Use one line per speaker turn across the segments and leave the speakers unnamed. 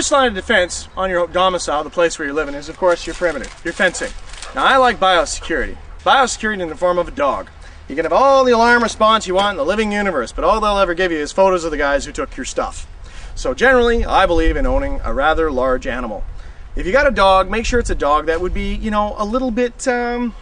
first line of defense on your domicile, the place where you're living, is of course your perimeter, your fencing. Now I like biosecurity. Biosecurity in the form of a dog. You can have all the alarm response you want in the living universe, but all they'll ever give you is photos of the guys who took your stuff. So generally, I believe in owning a rather large animal. If you got a dog, make sure it's a dog that would be, you know, a little bit, well,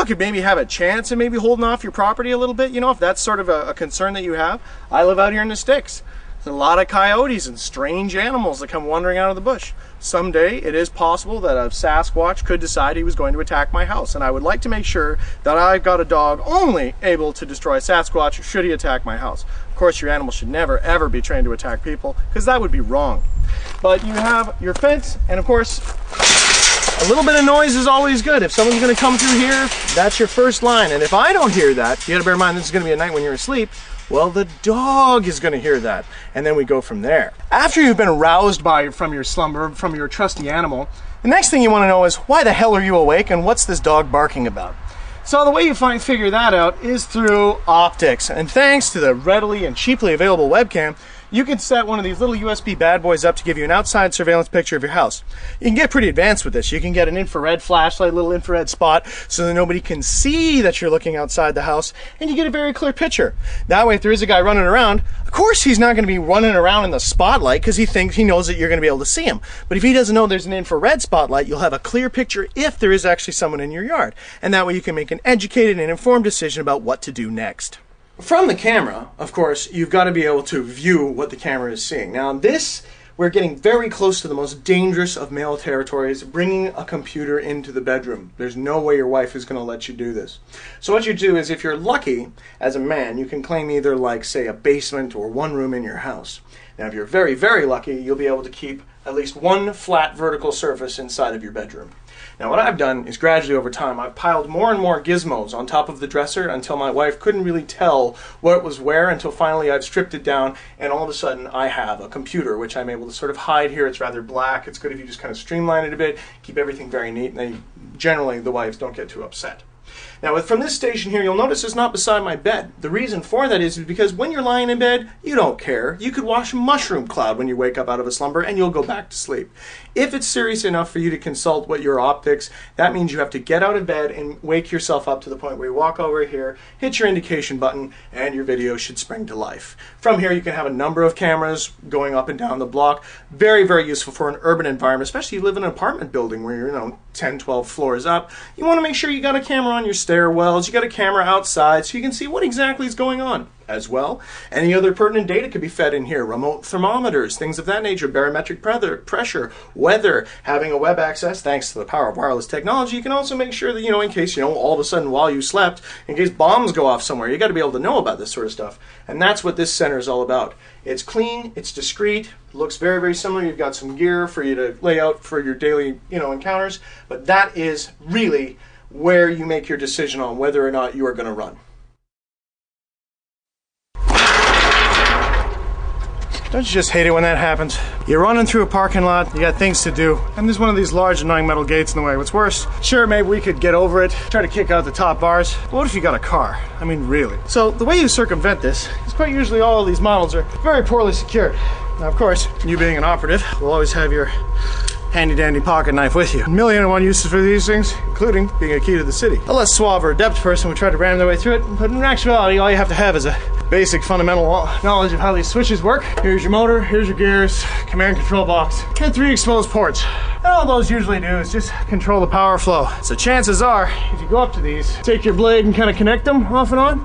could maybe have a chance of maybe holding off your property a little bit, you know, if that's sort of a concern that you have. I live out here in the sticks. There's a lot of coyotes and strange animals that come wandering out of the bush. Someday, it is possible that a Sasquatch could decide he was going to attack my house, and I would like to make sure that I've got a dog only able to destroy Sasquatch should he attack my house. Of course, your animal should never, ever be trained to attack people, because that would be wrong. But you have your fence, and of course, a little bit of noise is always good. If someone's going to come through here, that's your first line. And if I don't hear that, you got to bear in mind this is going to be a night when you're asleep, well, the dog is going to hear that. And then we go from there. After you've been aroused from your slumber, from your trusty animal, the next thing you want to know is, why the hell are you awake and what's this dog barking about? So the way you figure that out is through optics. And thanks to the readily and cheaply available webcam, you can set one of these little USB bad boys up to give you an outside surveillance picture of your house. You can get pretty advanced with this. You can get an infrared flashlight, little infrared spot, so that nobody can see that you're looking outside the house, and you get a very clear picture. That way, if there is a guy running around, of course he's not going to be running around in the spotlight because he knows that you're going to be able to see him. But if he doesn't know there's an infrared spotlight, you'll have a clear picture if there is actually someone in your yard. And that way you can make an educated and informed decision about what to do next. From the camera, of course, you've got to be able to view what the camera is seeing. Now this, we're getting very close to the most dangerous of male territories, bringing a computer into the bedroom. There's no way your wife is going to let you do this. So what you do is, if you're lucky as a man, you can claim either, like, say, a basement or one room in your house. Now if you're very, very lucky, you'll be able to keep at least one flat vertical surface inside of your bedroom. Now what I've done is, gradually over time, I've piled more and more gizmos on top of the dresser until my wife couldn't really tell what was where, until finally I've stripped it down, and all of a sudden I have a computer which I'm able to sort of hide here. It's rather black. It's good if you just kind of streamline it a bit, keep everything very neat, and then generally the wives don't get too upset. Now from this station here, you'll notice it's not beside my bed. The reason for that is because when you're lying in bed, you don't care. You could watch a mushroom cloud when you wake up out of a slumber, and you'll go back to sleep. If it's serious enough for you to consult what your optics, that means you have to get out of bed and wake yourself up to the point where you walk over here, hit your indication button, and your video should spring to life. From here you can have a number of cameras going up and down the block. Very, very useful for an urban environment, especially if you live in an apartment building where you're 10, 12 floors up. You want to make sure you got a camera on your stairwells, you got a camera outside, so you can see what exactly is going on. As well, any other pertinent data could be fed in here. Remote thermometers, things of that nature, barometric pressure, weather, having a web access. Thanks to the power of wireless technology, you can also make sure that, in case, all of a sudden while you slept, in case bombs go off somewhere, you got to be able to know about this sort of stuff. And that's what this center is all about. It's clean, it's discreet, looks very, very similar. You've got some gear for you to lay out for your daily, encounters, but that is really where you make your decision on whether or not you are going to run. Don't you just hate it when that happens? You're running through a parking lot, you got things to do, and there's one of these large annoying metal gates in the way. What's worse, sure, maybe we could get over it, try to kick out the top bars, but what if you got a car? I mean, really? So the way you circumvent this is quite usually all of these models are very poorly secured. Now, of course, you being an operative will always have your handy-dandy pocket knife with you. 1,000,001 uses for these things, including being a key to the city. A less suave or adept person would try to ram their way through it, but in actuality, all you have to have is a basic fundamental knowledge of how these switches work. Here's your motor, here's your gears, command and control box, and 3 exposed ports. And all those usually do is just control the power flow. So chances are, if you go up to these, take your blade and kind of connect them off and on,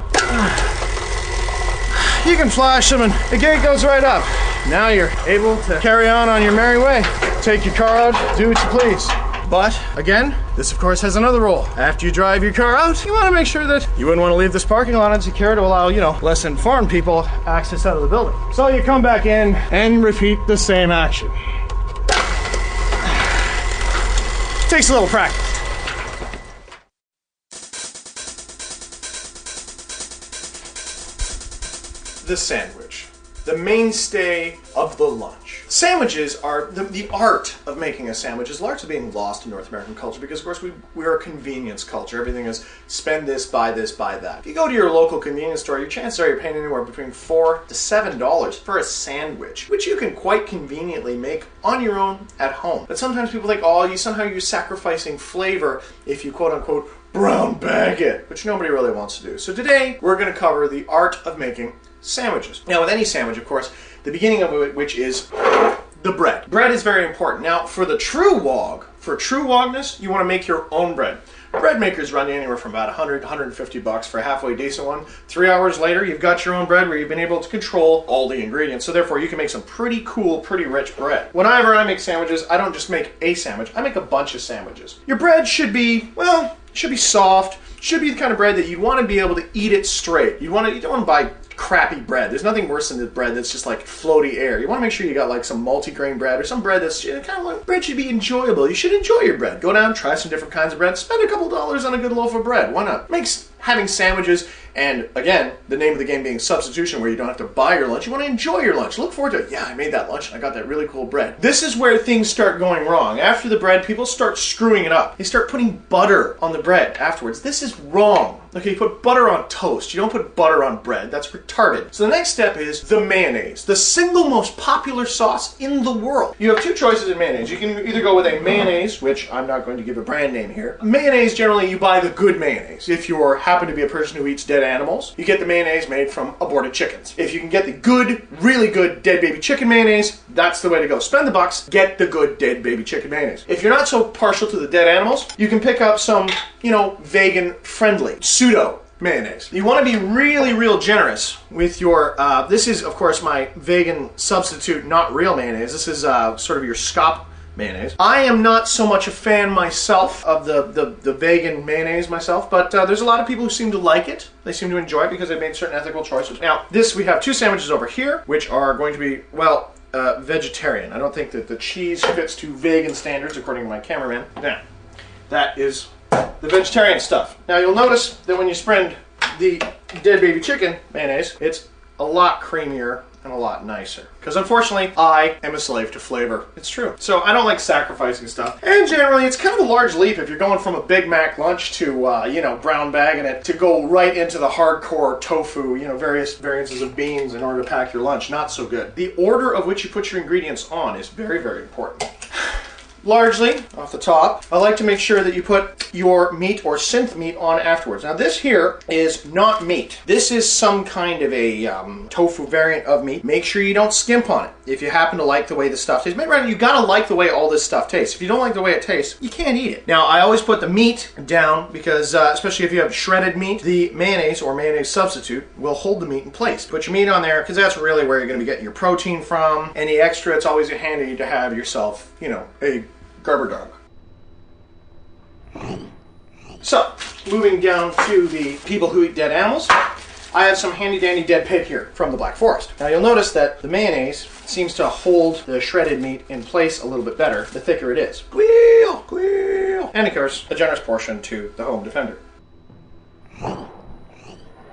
you can flash them and the gate goes right up. Now you're able to carry on your merry way. Take your car out, do what you please. But again, this of course has another rule. After you drive your car out, you want to make sure that you wouldn't want to leave this parking lot unsecure to allow, less informed people access out of the building. So you come back in and repeat the same action. Takes a little practice. The sandwich, the mainstay of the lunch. Sandwiches are, the art of making a sandwich is largely being lost in North American culture because, of course, we're a convenience culture. Everything is spend this, buy that. If you go to your local convenience store, your chances are you're paying anywhere between $4 to $7 for a sandwich, which you can quite conveniently make on your own at home. But sometimes people think, oh, you're sacrificing flavor if you quote-unquote brown bag it, which nobody really wants to do. So today, we're going to cover the art of making sandwiches. Now, with any sandwich, of course, the beginning of it, which is the bread. Bread is very important. Now, for true wogness, you want to make your own bread. Bread makers run anywhere from about $100 to $150 for a halfway decent one. 3 hours later, you've got your own bread where you've been able to control all the ingredients. So therefore, you can make some pretty cool, pretty rich bread. Whenever I make sandwiches, I don't just make a sandwich. I make a bunch of sandwiches. Your bread should be, well, should be soft. Should be the kind of bread that you want to be able to eat it straight. You don't want to buy crappy bread. There's nothing worse than the bread that's just like floaty air. You want to make sure you got like some multi-grain bread or some bread that's kind of like, bread should be enjoyable. You should enjoy your bread. Go down, try some different kinds of bread, spend a couple dollars on a good loaf of bread. Why not? Makes having sandwiches, and again, the name of the game being substitution, where you don't have to buy your lunch. You want to enjoy your lunch. Look forward to it. Yeah, I made that lunch and I got that really cool bread. This is where things start going wrong. After the bread, people start screwing it up. They start putting butter on the bread afterwards. This is wrong. Okay, you put butter on toast. You don't put butter on bread. That's retarded. So the next step is the mayonnaise, the single most popular sauce in the world. You have two choices in mayonnaise. You can either go with a mayonnaise, which I'm not going to give a brand name here. Mayonnaise, generally, you buy the good mayonnaise. If you happen to be a person who eats dead animals, you get the mayonnaise made from aborted chickens. If you can get the good, really good dead baby chicken mayonnaise, that's the way to go. Spend the bucks, get the good dead baby chicken mayonnaise. If you're not so partial to the dead animals, you can pick up some, vegan-friendly pseudo mayonnaise. You want to be really, real generous with your, this is, of course, my vegan substitute, not real mayonnaise. This is sort of your scop mayonnaise. I am not so much a fan myself of the vegan mayonnaise myself, but there's a lot of people who seem to like it. They seem to enjoy it because they've made certain ethical choices. Now, we have two sandwiches over here, which are going to be, well, vegetarian. I don't think that the cheese fits to vegan standards, according to my cameraman. Now, that is the vegetarian stuff. Now, you'll notice that when you spread the dead baby chicken mayonnaise, it's a lot creamier and a lot nicer. Because unfortunately, I am a slave to flavor. It's true. So I don't like sacrificing stuff. And generally, it's kind of a large leap if you're going from a Big Mac lunch to, brown bagging it, to go right into the hardcore tofu, various variances of beans in order to pack your lunch. Not so good. The order of which you put your ingredients on is very, very important. Largely, off the top, I like to make sure that you put your meat or synth meat on afterwards. Now this here is not meat. This is some kind of a tofu variant of meat. Make sure you don't skimp on it if you happen to like the way the stuff tastes. Remember, you gotta like the way all this stuff tastes. If you don't like the way it tastes, you can't eat it. Now I always put the meat down because, especially if you have shredded meat, the mayonnaise or mayonnaise substitute will hold the meat in place. Put your meat on there because that's really where you're gonna be getting your protein from. Any extra, it's always handy to have yourself, a Gerber dog. So, moving down to the people who eat dead animals, I have some handy dandy dead pig here from the Black Forest. Now you'll notice that the mayonnaise seems to hold the shredded meat in place a little bit better the thicker it is. Squeal, squeal. And of course, a generous portion to the home defender.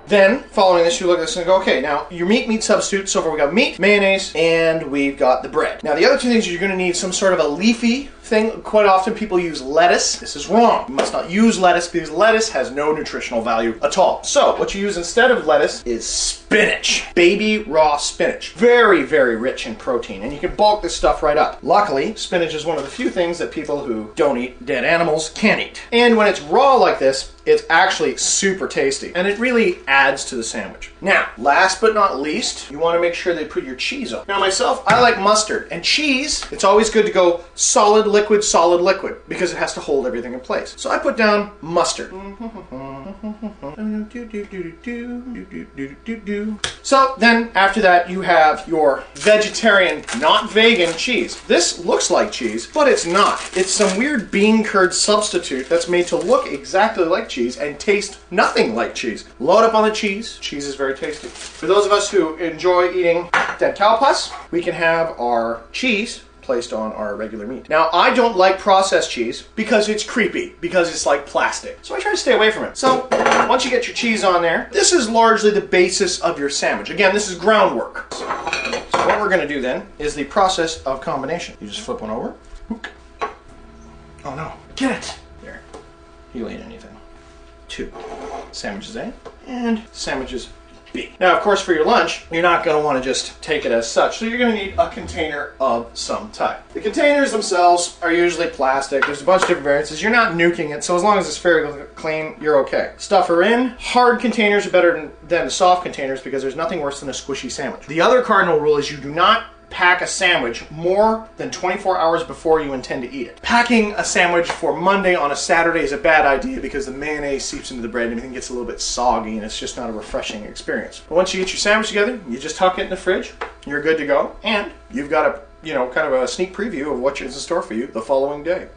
Then, following this, you look at this and go, okay, now your meat substitute. So far we got meat, mayonnaise, and we've got the bread. Now the other two things you're going to need some sort of a leafy thing. Quite often people use lettuce. This is wrong. You must not use lettuce because lettuce has no nutritional value at all. So what you use instead of lettuce is spinach. Baby raw spinach. Very, very rich in protein, and you can bulk this stuff right up. Luckily, spinach is one of the few things that people who don't eat dead animals can eat. And when it's raw like this, it's actually super tasty, and it really adds to the sandwich. Now, last but not least, you want to make sure they put your cheese on. Now myself, I like mustard, and cheese, it's always good to go solid liquid, because it has to hold everything in place. So I put down mustard. So then, after that, you have your vegetarian, not vegan cheese. This looks like cheese, but it's not. It's some weird bean curd substitute that's made to look exactly like cheese and taste nothing like cheese. Load up on the cheese. Cheese is very tasty. For those of us who enjoy eating dead cow pus, we can have our cheese placed on our regular meat. Now, I don't like processed cheese because it's creepy, because it's like plastic. So I try to stay away from it. So once you get your cheese on there, this is largely the basis of your sandwich. Again, this is groundwork. So what we're going to do then is the process of combination. You just flip one over. Oh no, get it! There. You'll eat anything. 2. Sandwiches A and sandwiches B. Now, of course, for your lunch, you're not going to want to just take it as such, so you're going to need a container of some type. The containers themselves are usually plastic. There's a bunch of different variances. You're not nuking it, so as long as it's fairly clean, you're okay. Stuff her in. Hard containers are better than the soft containers because there's nothing worse than a squishy sandwich. The other cardinal rule is you do not pack a sandwich more than 24 hours before you intend to eat it. Packing a sandwich for Monday on a Saturday is a bad idea because the mayonnaise seeps into the bread and everything gets a little bit soggy and it's just not a refreshing experience. But once you get your sandwich together, you just tuck it in the fridge, you're good to go, and you've got a, kind of a sneak preview of what's in store for you the following day.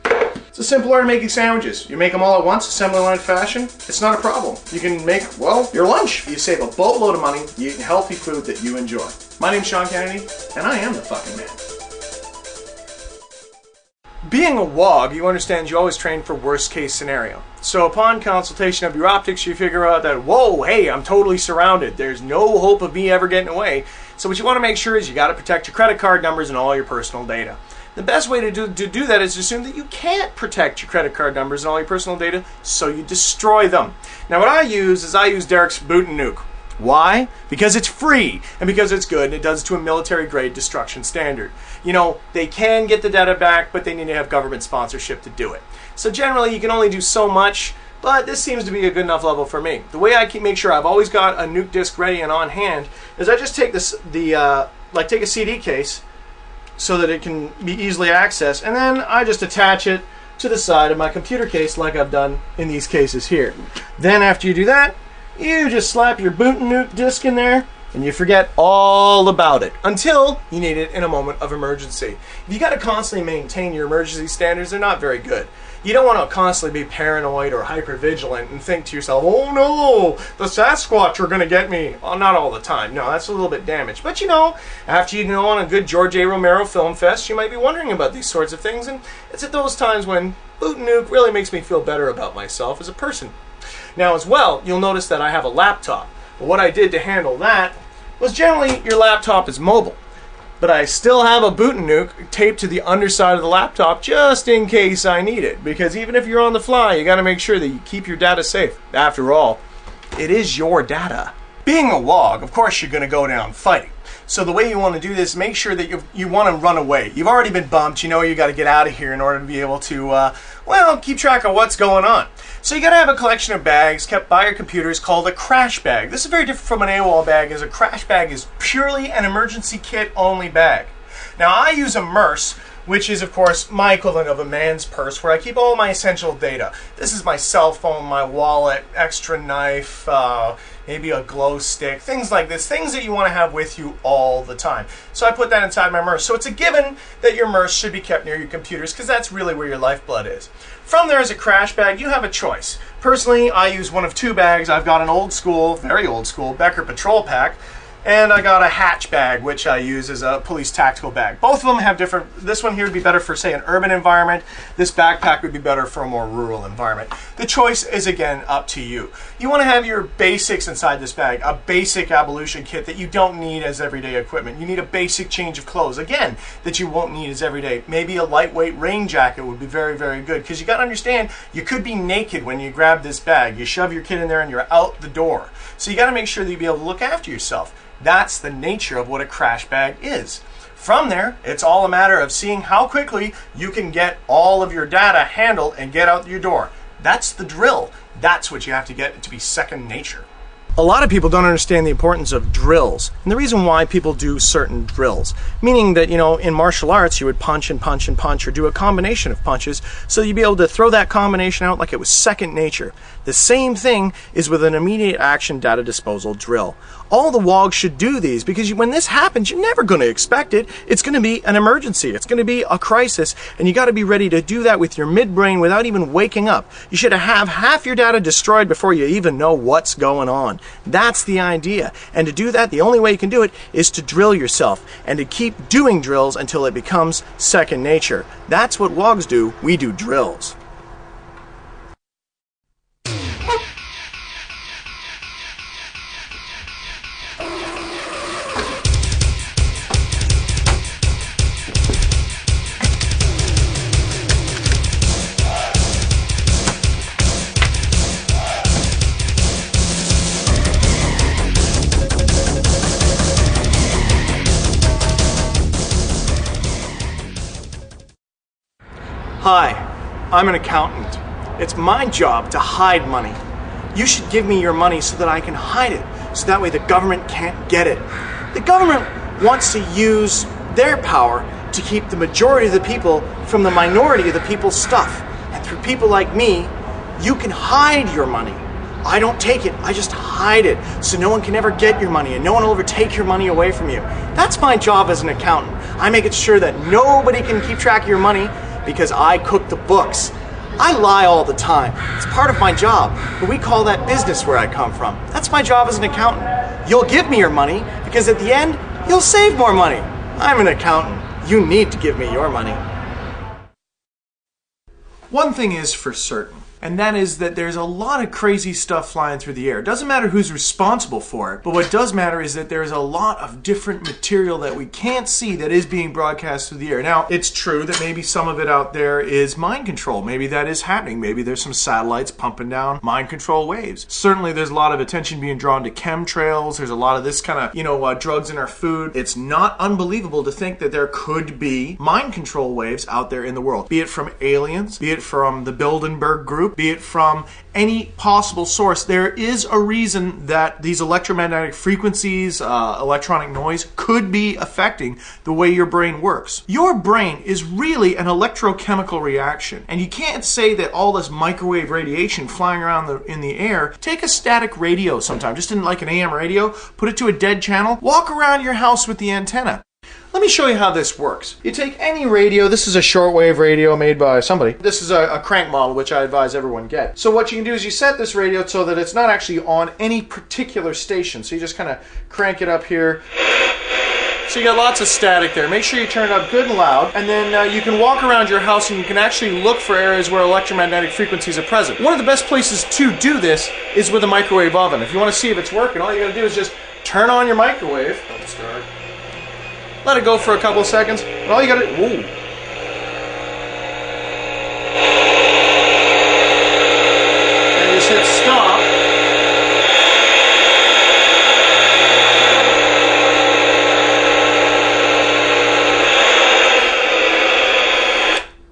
It's a simple art of making sandwiches. You make them all at once, assembly line fashion. It's not a problem. You can make, well, your lunch. You save a boatload of money. You eat healthy food that you enjoy. My name's Sean Kennedy, and I am the fucking man. Being a WOG, you understand you always train for worst case scenario. So upon consultation of your optics, you figure out that, whoa, hey, I'm totally surrounded. There's no hope of me ever getting away. So what you want to make sure is you got to protect your credit card numbers and all your personal data. The best way to do that is to assume that you can't protect your credit card numbers and all your personal data, so you destroy them. Now what I use Derek's boot and nuke. Why? Because it's free, and because it's good, and it does it to a military-grade destruction standard. They can get the data back, but they need to have government sponsorship to do it. So generally, you can only do so much, but this seems to be a good enough level for me. The way I make sure I've always got a nuke disk ready and on hand is I just take take a CD case, so that it can be easily accessed, and then I just attach it to the side of my computer case like I've done in these cases here. Then after you do that, you just slap your boot and nuke disk in there and you forget all about it until you need it in a moment of emergency. If you got to constantly maintain your emergency standards, they're not very good. You don't want to constantly be paranoid or hypervigilant and think to yourself, oh no, the Sasquatch are going to get me. Well, not all the time. No, that's a little bit damaged. But after you go on a good George A. Romero film fest, you might be wondering about these sorts of things. And it's at those times when boot and nuke really makes me feel better about myself as a person. Now as well, you'll notice that I have a laptop. But what I did to handle that was generally your laptop is mobile. But I still have a boot and nuke taped to the underside of the laptop just in case I need it. Because even if you're on the fly, you got to make sure that you keep your data safe. After all, it is your data. Being a WOG, of course you're going to go down fighting. So the way you want to do this, make sure that you want to run away. You've already been bumped. You got to get out of here in order to be able to, keep track of what's going on. So you got to have a collection of bags kept by your computers called a crash bag. This is very different from an AWOL bag, as a crash bag is purely an emergency kit only bag. Now I use a MERS, which is of course my equivalent of a man's purse, where I keep all my essential data. This is my cell phone, my wallet, extra knife, maybe a glow stick, things like this, things that you want to have with you all the time. So I put that inside my MERS. So it's a given that your MERS should be kept near your computers because that's really where your lifeblood is. From there, as a crash bag, you have a choice. Personally, I use one of 2 bags. I've got an old school, very old school, Becker Patrol Pack, and I got a hatch bag, which I use as a police tactical bag. Both of them have different, this one here would be better for, say, an urban environment. This backpack would be better for a more rural environment. The choice is, again, up to you. You want to have your basics inside this bag, a basic ablution kit that you don't need as everyday equipment. You need a basic change of clothes, again, that you won't need as everyday. Maybe a lightweight rain jacket would be very, very good, because you got to understand, you could be naked when you grab this bag. You shove your kid in there and you're out the door. So you got to make sure that you be able to look after yourself. That's the nature of what a crash bag is. From there, it's all a matter of seeing how quickly you can get all of your data handled and get out your door. That's the drill. That's what you have to get to be second nature. A lot of people don't understand the importance of drills, and the reason why people do certain drills. Meaning that, in martial arts, you would punch and punch and punch, or do a combination of punches, so you'd be able to throw that combination out like it was second nature. The same thing is with an immediate action data disposal drill. All the WOGs should do these, because when this happens, you're never going to expect it. It's going to be an emergency. It's going to be a crisis, and you got to be ready to do that with your midbrain without even waking up. You should have half your data destroyed before you even know what's going on. That's the idea. And to do that, the only way you can do it is to drill yourself and to keep doing drills until it becomes second nature. That's what WOGs do. We do drills. Hi, I'm an accountant. It's my job to hide money. You should give me your money so that I can hide it, so that way the government can't get it. The government wants to use their power to keep the majority of the people from the minority of the people's stuff. And through people like me, you can hide your money. I don't take it, I just hide it, so no one can ever get your money and no one will ever take your money away from you. That's my job as an accountant. I make it sure that nobody can keep track of your money because I cook the books. I lie all the time. It's part of my job, but we call that business where I come from. That's my job as an accountant. You'll give me your money because at the end, you'll save more money. I'm an accountant. You need to give me your money. One thing is for certain, and that is that there's a lot of crazy stuff flying through the air. It doesn't matter who's responsible for it, but what does matter is that there's a lot of different material that we can't see that is being broadcast through the air. Now, it's true that maybe some of it out there is mind control. Maybe that is happening. Maybe there's some satellites pumping down mind control waves. Certainly there's a lot of attention being drawn to chemtrails. There's a lot of this kind of, drugs in our food. It's not unbelievable to think that there could be mind control waves out there in the world, be it from aliens, be it from the Bilderberg group, be it from any possible source. There is a reason that these electromagnetic frequencies, electronic noise, could be affecting the way your brain works. Your brain is really an electrochemical reaction, and you can't say that all this microwave radiation flying around in the air. Take a static radio sometime, just in like an AM radio, put it to a dead channel, walk around your house with the antenna. Let me show you how this works. You take any radio, this is a shortwave radio made by somebody. This is a crank model, which I advise everyone get. So what you can do is you set this radio so that it's not actually on any particular station. So you just kind of crank it up here. So you got lots of static there. Make sure you turn it up good and loud, and then you can walk around your house and you can actually look for areas where electromagnetic frequencies are present. One of the best places to do this is with a microwave oven. If you want to see if it's working, all you got to do is just turn on your microwave. Don't start. Let it go for a couple of seconds, and all you gotta do, whoa. And just hit stop.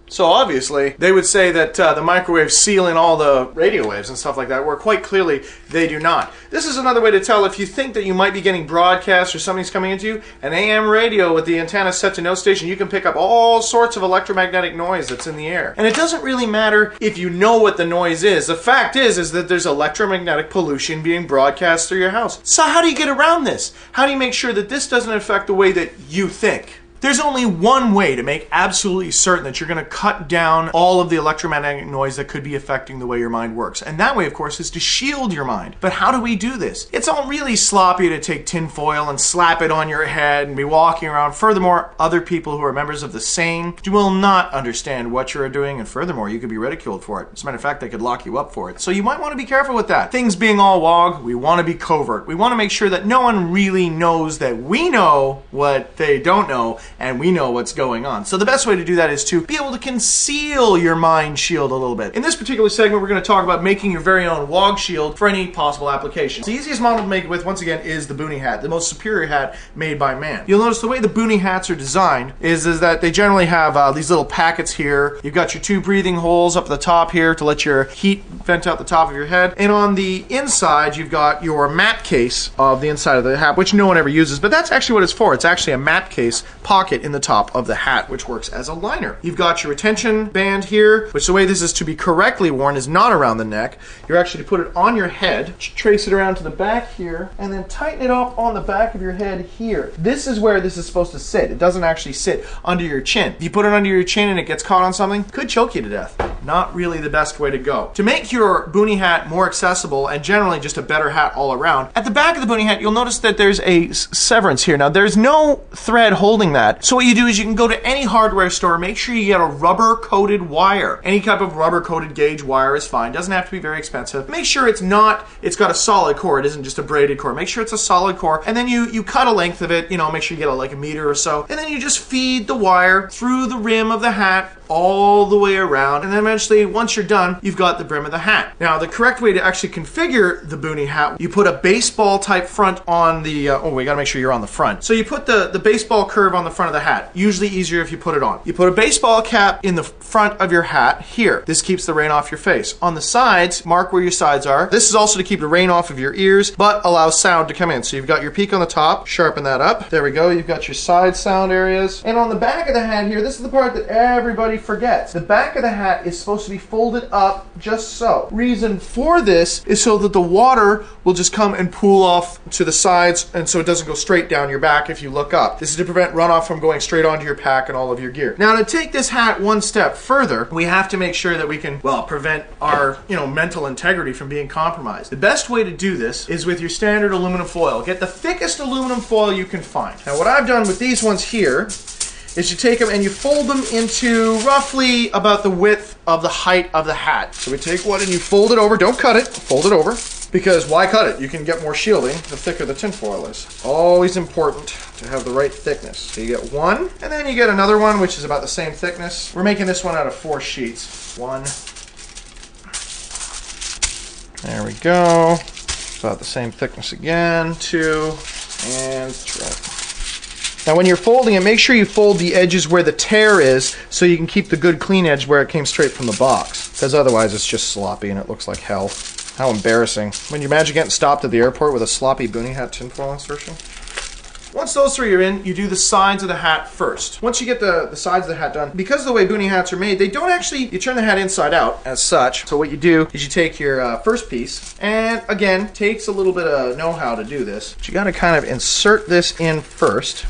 So obviously, they would say that the microwaves seal in all the radio waves and stuff like that, where quite clearly they do not. This is another way to tell if you think that you might be getting broadcast or something's coming into you. An AM radio with the antenna set to no station, you can pick up all sorts of electromagnetic noise that's in the air. And it doesn't really matter if you know what the noise is. The fact is that there's electromagnetic pollution being broadcast through your house. So how do you get around this? How do you make sure that this doesn't affect the way that you think? There's only one way to make absolutely certain that you're going to cut down all of the electromagnetic noise that could be affecting the way your mind works. And that way, of course, is to shield your mind. But how do we do this? It's all really sloppy to take tinfoil and slap it on your head and be walking around. Furthermore, other people who are members of the sane will not understand what you're doing, and furthermore, you could be ridiculed for it. As a matter of fact, they could lock you up for it. So you might want to be careful with that. Things being all WOG, we want to be covert. We want to make sure that no one really knows that we know what they don't know, and we know what's going on. So the best way to do that is to be able to conceal your mind shield a little bit. In this particular segment, we're going to talk about making your very own WOG shield for any possible application. The easiest model to make it with, once again, is the boonie hat, the most superior hat made by man. You'll notice the way the boonie hats are designed is that they generally have these little packets here. You've got your two breathing holes up at the top here to let your heat vent out the top of your head. And on the inside, you've got your map case of the inside of the hat, which no one ever uses, but that's actually what it's for. It's actually a map case pocket in the top of the hat, which works as a liner. You've got your retention band here, which the way this is to be correctly worn is not around the neck. You're actually to put it on your head, trace it around to the back here, and then tighten it up on the back of your head here. This is where this is supposed to sit. It doesn't actually sit under your chin. If you put it under your chin and it gets caught on something, could choke you to death. Not really the best way to go. To make your boonie hat more accessible and generally just a better hat all around, at the back of the boonie hat, you'll notice that there's a severance here. Now, there's no thread holding that. So what you do is you can go to any hardware store, make sure you get a rubber-coated wire. Any type of rubber-coated gauge wire is fine. Doesn't have to be very expensive. Make sure it's got a solid core. It isn't just a braided core. Make sure it's a solid core. And then you cut a length of it, make sure you get like a meter or so. And then you just feed the wire through the rim of the hat all the way around, and then eventually, once you're done, you've got the brim of the hat. Now, the correct way to actually configure the boonie hat, you put a baseball type front on the, we gotta make sure you're on the front. So you put the baseball curve on the front of the hat. Usually easier if you put it on. You put a baseball cap in the front of your hat here. This keeps the rain off your face. On the sides, mark where your sides are. This is also to keep the rain off of your ears, but allows sound to come in. So you've got your peak on the top, sharpen that up. There we go, you've got your side sound areas. And on the back of the hat here, this is the part that everybody forgets. The back of the hat is supposed to be folded up just so. Reason for this is so that the water will just come and pool off to the sides, and so it doesn't go straight down your back if you look up. This is to prevent runoff from going straight onto your pack and all of your gear. Now, to take this hat one step further, we have to make sure that we can, well, prevent our, mental integrity from being compromised. The best way to do this is with your standard aluminum foil. Get the thickest aluminum foil you can find. Now, what I've done with these ones here is you take them and you fold them into roughly about the width of the height of the hat. So we take one and you fold it over. Don't cut it, fold it over. Because why cut it? You can get more shielding the thicker the tinfoil is. Always important to have the right thickness. So you get one, and then you get another one, which is about the same thickness. We're making this one out of 4 sheets. One. There we go. About the same thickness again. 2, and 3. Now when you're folding it, make sure you fold the edges where the tear is so you can keep the good clean edge where it came straight from the box. Because otherwise it's just sloppy and it looks like hell. How embarrassing. When you imagine getting stopped at the airport with a sloppy boonie hat tinfoil insertion. Once those 3 are in, you do the sides of the hat first. Once you get the sides of the hat done, because of the way boonie hats are made, they don't actually, you turn the hat inside out as such. So what you do is you take your first piece, and again, takes a little bit of know-how to do this. But you gotta kind of insert this in first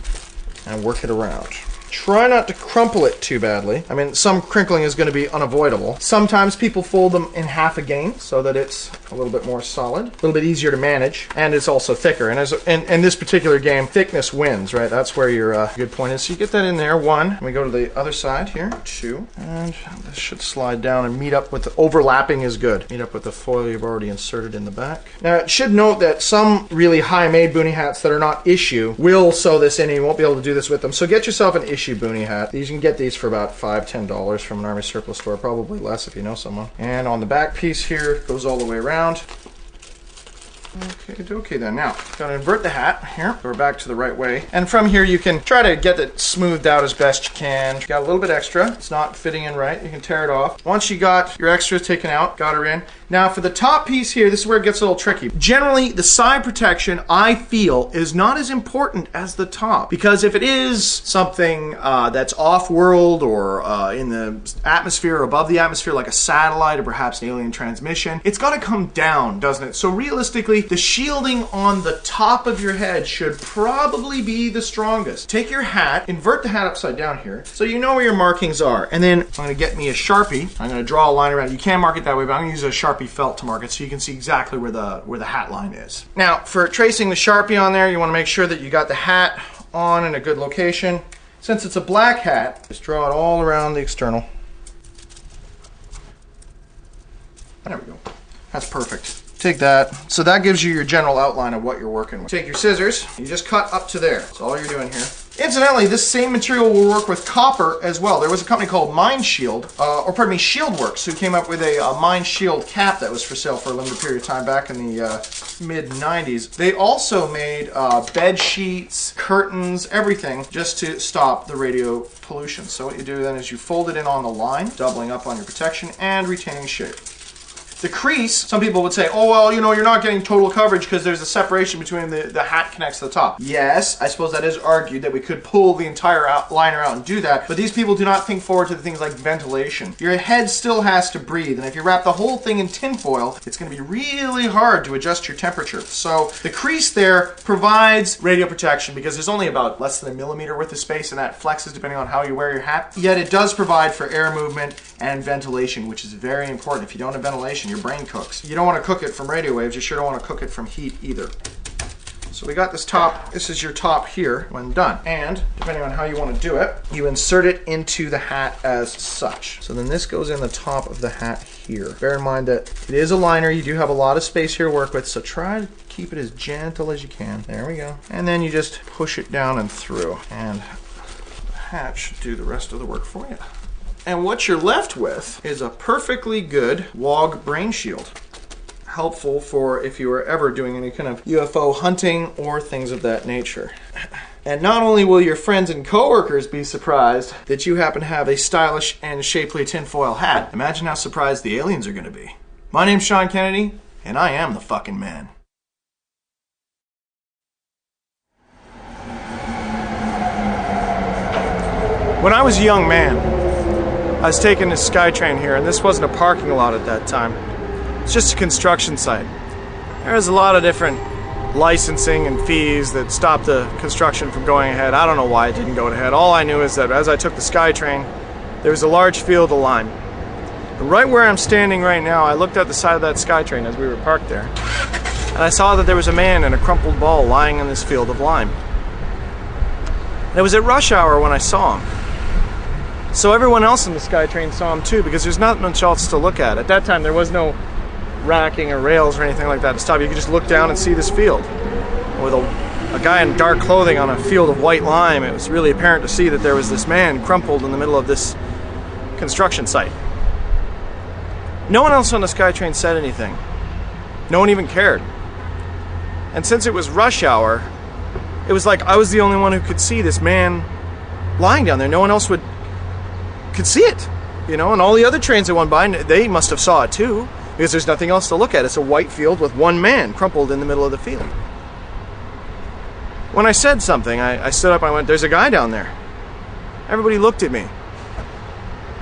and work it around. Try not to crumple it too badly. I mean, some crinkling is going to be unavoidable. Sometimes people fold them in half again so that it's a little bit more solid, a little bit easier to manage, and it's also thicker. And in this particular game, thickness wins, right? That's where your good point is. So you get that in there, 1. And we go to the other side here, 2. And this should slide down and meet up with the overlapping is good. Meet up with the foil you've already inserted in the back. Now, it should note that some really high-made boonie hats that are not issue will sew this in and you won't be able to do this with them. So get yourself an issue boonie hat. You can get these for about $5–10 from an Army surplus store, probably less if you know someone. And on the back piece here, goes all the way around. Okay then. Now, gonna invert the hat here. We're back to the right way. And from here, you can try to get it smoothed out as best you can. You got a little bit extra. It's not fitting in right. You can tear it off. Once you got your extras taken out, got her in. Now, for the top piece here, this is where it gets a little tricky. Generally, the side protection, I feel, is not as important as the top. Because if it is something that's off-world or in the atmosphere or above the atmosphere, like a satellite or perhaps an alien transmission, it's got to come down, doesn't it? So realistically, the shielding on the top of your head should probably be the strongest. Take your hat, invert the hat upside down here, so you know where your markings are. And then I'm going to get me a Sharpie. I'm going to draw a line around it. You can mark it that way, but I'm going to use a Sharpie felt to mark it so you can see exactly where the hat line is. Now, for tracing the Sharpie on there, you want to make sure that you got the hat on in a good location. Since it's a black hat, just draw it all around the external. There we go. That's perfect. Take that. So that gives you your general outline of what you're working with. Take your scissors, you just cut up to there. That's all you're doing here. Incidentally, this same material will work with copper as well. There was a company called Shieldworks, who came up with a Mind Shield cap that was for sale for a limited period of time back in the mid-90s. They also made bed sheets, curtains, everything, just to stop the radio pollution. So what you do then is you fold it in on the line, doubling up on your protection and retaining shape. The crease, some people would say, oh, well, you're not getting total coverage because there's a separation between the hat connects to the top. Yes, I suppose that is argued that we could pull the entire liner out and do that, but these people do not think forward to the things like ventilation. Your head still has to breathe, and if you wrap the whole thing in tinfoil, it's going to be really hard to adjust your temperature. So the crease there provides radio protection because there's only about less than a millimeter worth of space, and that flexes depending on how you wear your hat. Yet it does provide for air movement and ventilation, which is very important. If you don't have ventilation, your brain cooks. You don't want to cook it from radio waves, you sure don't want to cook it from heat either. So we got this top, this is your top here when done. And depending on how you want to do it, you insert it into the hat as such. So then this goes in the top of the hat here. Bear in mind that it is a liner, you do have a lot of space here to work with, so try to keep it as gentle as you can. There we go. And then you just push it down and through. And the hat should do the rest of the work for you. And what you're left with is a perfectly good WOG brain shield. Helpful for if you were ever doing any kind of UFO hunting or things of that nature. And not only will your friends and coworkers be surprised that you happen to have a stylish and shapely tinfoil hat, imagine how surprised the aliens are going to be. My name's Sean Kennedy, and I am the fucking man. When I was a young man, I was taking this SkyTrain here, and this wasn't a parking lot at that time. It's just a construction site. There was a lot of different licensing and fees that stopped the construction from going ahead. I don't know why it didn't go ahead. All I knew is that as I took the SkyTrain, there was a large field of lime. And right where I'm standing right now, I looked at the side of that SkyTrain as we were parked there, and I saw that there was a man in a crumpled ball lying in this field of lime. And it was at rush hour when I saw him. So everyone else in the SkyTrain saw him too, because there's not much else to look at. At that time, there was no racking or rails or anything like that to stop. You could just look down and see this field. With a guy in dark clothing on a field of white lime, it was really apparent to see that there was this man crumpled in the middle of this construction site. No one else on the SkyTrain said anything. No one even cared. And since it was rush hour, it was like I was the only one who could see this man lying down there. No one else could see it, you know, and all the other trains that went by, they must have saw it too, because there's nothing else to look at. It's a white field with one man crumpled in the middle of the field. When I said something, I stood up and I went, "There's a guy down there." Everybody looked at me,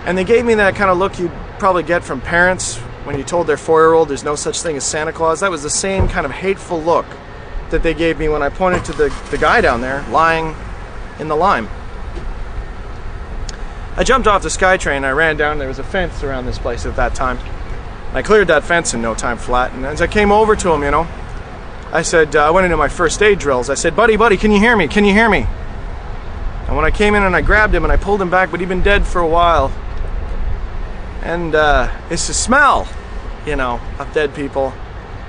and they gave me that kind of look you'd probably get from parents when you told their 4-year-old there's no such thing as Santa Claus. That was the same kind of hateful look that they gave me when I pointed to the guy down there lying in the lime. I jumped off the SkyTrain, I ran down, there was a fence around this place at that time. I cleared that fence in no time flat, and as I came over to him, you know, I said, I went into my first aid drills, I said, buddy, can you hear me? Can you hear me? And when I came in and I grabbed him and I pulled him back, but he'd been dead for a while. And it's the smell, you know, of dead people.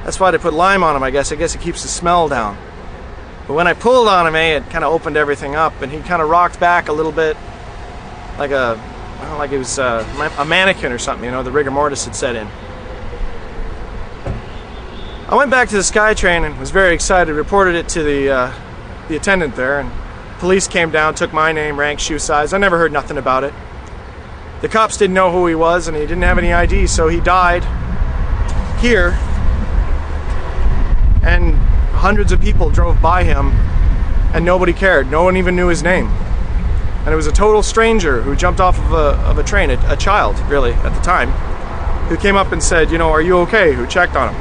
That's why they put lime on him, I guess. I guess it keeps the smell down. But when I pulled on him, it kind of opened everything up, and he kind of rocked back a little bit. Like it was a mannequin or something, you know, the rigor mortis had set in. I went back to the SkyTrain and was very excited, reported it to the attendant there, and police came down, took my name, rank, shoe size. I never heard nothing about it. The cops didn't know who he was, and he didn't have any ID, so he died here, and hundreds of people drove by him, and nobody cared. No one even knew his name. And it was a total stranger who jumped off of a train, a child, really, at the time, who came up and said, you know, "Are you okay?" Who checked on him.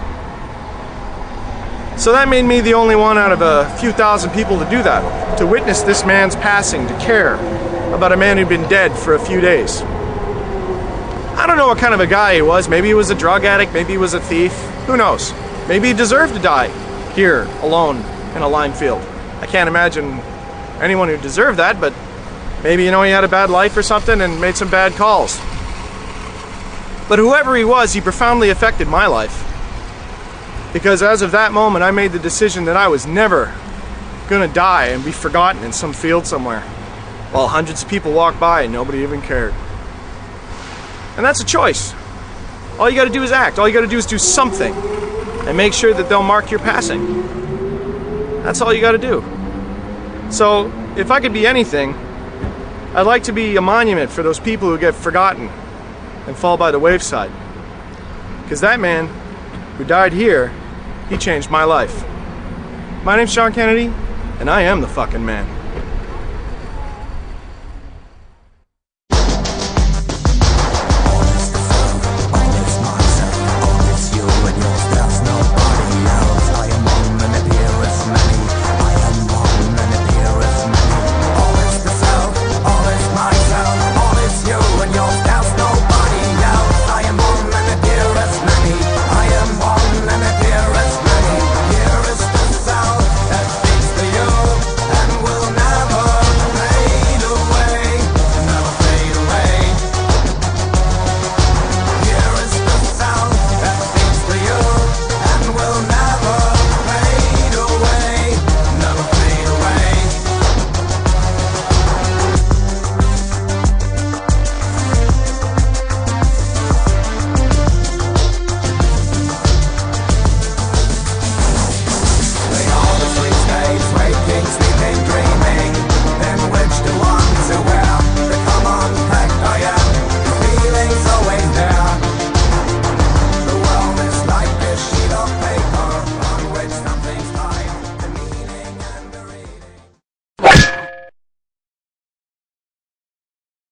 So that made me the only one out of a few thousand people to do that, to witness this man's passing, to care about a man who'd been dead for a few days. I don't know what kind of a guy he was. Maybe he was a drug addict, maybe he was a thief, who knows? Maybe he deserved to die here, alone, in a lime field. I can't imagine anyone who deserved that, but maybe, you know, he had a bad life or something and made some bad calls. But whoever he was, he profoundly affected my life. Because as of that moment, I made the decision that I was never gonna die and be forgotten in some field somewhere, while hundreds of people walked by and nobody even cared. And that's a choice. All you gotta do is act. All you gotta do is do something and make sure that they'll mark your passing. That's all you gotta do. So, if I could be anything, I'd like to be a monument for those people who get forgotten and fall by the wayside. Because that man who died here, he changed my life. My name's Sean Kennedy, and I am the fucking man.